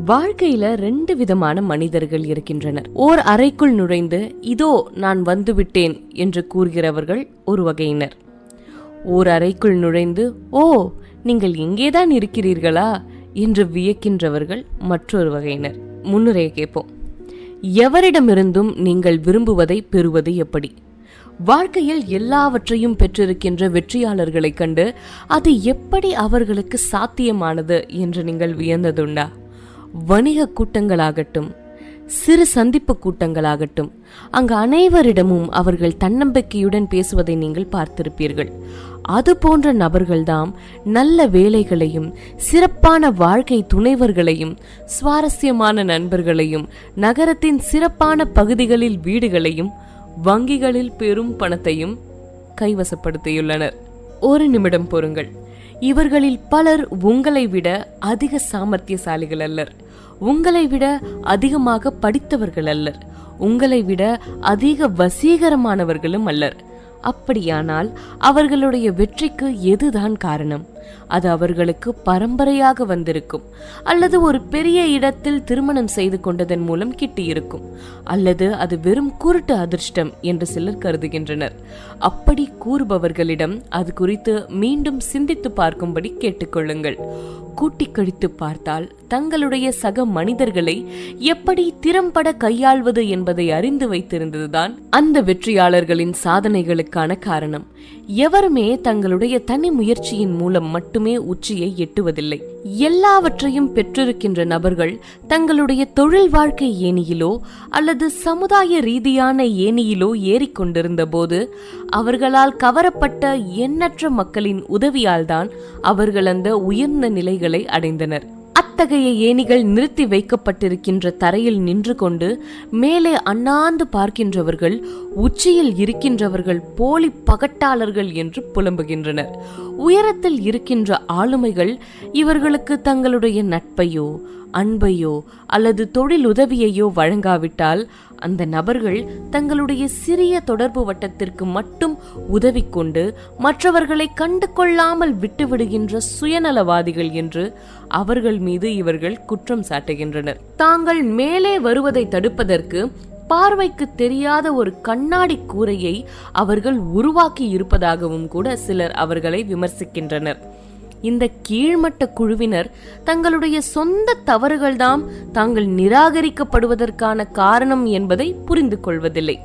வாழ்க்கையில ரெண்டு விதமான மனிதர்கள் இருக்கின்றனர். ஓர் அறைக்குள் நுழைந்து இதோ நான் வந்துவிட்டேன் என்று கூறுகிறவர்கள் ஒரு வகையினர். ஓர் அறைக்குள் நுழைந்து ஓ நீங்கள் இங்கேதான் இருக்கிறீர்களா என்று வியக்கின்றவர்கள் மற்றொரு வகையினர். முன்னுரையை கேட்போம். எவரிடமிருந்தும் நீங்கள் விரும்புவதை பெறுவது எப்படி? வாழ்க்கையில் எல்லாவற்றையும் பெற்றிருக்கின்ற வெற்றியாளர்களை கண்டு அது எப்படி அவர்களுக்கு சாத்தியமானது என்று நீங்கள் வியந்ததுண்டா? வணிக கூட்டங்களாகட்டும், சிறு சந்திப்பு கூட்டங்களாகட்டும், அங்கு அனைவரிடமும் அவர்கள் தன்னம்பிக்கையுடன் பேசுவதை நீங்கள் பார்த்திருப்பீர்கள். அது போன்ற நபர்கள்தாம் நல்ல வேலைகளையும், சிறப்பான வாழ்க்கை துணைவர்களையும், சுவாரஸ்யமான நண்பர்களையும், நகரத்தின் சிறப்பான பகுதிகளில் வீடுகளையும், வங்கிகளில் பெரும் பணத்தையும் கைவசப்படுத்தியுள்ளனர். ஒரு நிமிடம் பொறுங்கள். இவர்களில் பலர் உங்களை விட அதிக சாமர்த்தியசாலிகள் அல்லர், உங்களை விட அதிகமாக படித்தவர்கள் அல்லர், உங்களை விட அதிக வசீகரமானவர்களும் அல்லர். அப்படியானால் அவர்களுடைய வெற்றிக்கு எதுதான் காரணம்? அது அவர்களுக்கு பரம்பரையாக வந்திருக்கும், அல்லது ஒரு பெரிய இடத்தில் திருமணம் செய்து கொண்டதன் மூலம் கிட்டியிருக்கும், அல்லது அது வெறும் குருட்டு அதிர்ஷ்டம் என்று சிலர் கருதுகின்றனர். அப்படி கூறுபவர்களிடம் அது குறித்து மீண்டும் சிந்தித்து பார்க்கும்படி கேட்டுக்கொள்ளுங்கள். கூட்டி கழித்து பார்த்தால் தங்களுடைய சக மனிதர்களை எப்படி திறம்பட கையாள்வது என்பதை அறிந்து வைத்திருந்ததுதான் அந்த வெற்றியாளர்களின் சாதனைகளுக்கான காரணம். எவருமே தங்களுடைய தனி முயற்சியின் மூலம் மட்டுமே உச்சியை எட்டுவதில்லை. எல்லாவற்றையும் பெற்றிருக்கின்ற நபர்கள் தங்களுடைய தொழில் வாழ்க்கை ஏணியிலோ அல்லது சமுதாய ரீதியான ஏணியிலோ ஏறிக்கொண்டிருந்த போது அவர்களால் கவரப்பட்ட எண்ணற்ற மக்களின் உதவியால்தான் அவர்கள் அந்த உயர்ந்த நிலைகளை அடைந்தனர். அத்தகைய ஏணிகள் நிறுத்தி வைக்கப்பட்டிருக்கின்ற தரையில் நின்று கொண்டு மேலே அண்ணாந்து பார்க்கின்றவர்கள் உச்சியில் இருக்கின்றவர்கள் போலி பகட்டாளர்கள் என்று புலம்புகின்றனர். உயரத்தில் இருக்கின்ற ஆளுமைகள் இவர்களுக்கு தங்களுடைய நட்பையோ, அன்பையோ அல்லது தொழில் உதவியையோ வழங்காவிட்டால் அந்த நபர்கள் தங்களுடைய சிறிய தொடர்பு வட்டத்திற்கு மட்டும் உதவி கொண்டு மற்றவர்களை கண்டு கொள்ளாமல் விட்டுவிடுகின்ற சுயநலவாதிகள் என்று அவர்கள் மீது இவர்கள் குற்றம் சாட்டுகின்றனர். தாங்கள் மேலே வருவதை தடுப்பதற்கு பார்வைக்கு தெரியாத ஒரு கண்ணாடி கூரையை அவர்கள் உருவாக்கி இருப்பதாகவும் கூட சிலர் அவர்களை விமர்சிக்கின்றனர். இந்த கீழ்மட்ட குழுவினர் தங்களுடைய சொந்த தவறுகள்தாம் தாங்கள் நிராகரிக்கப்படுவதற்கான காரணம் என்பதை புரிந்து கொள்வதில்லை.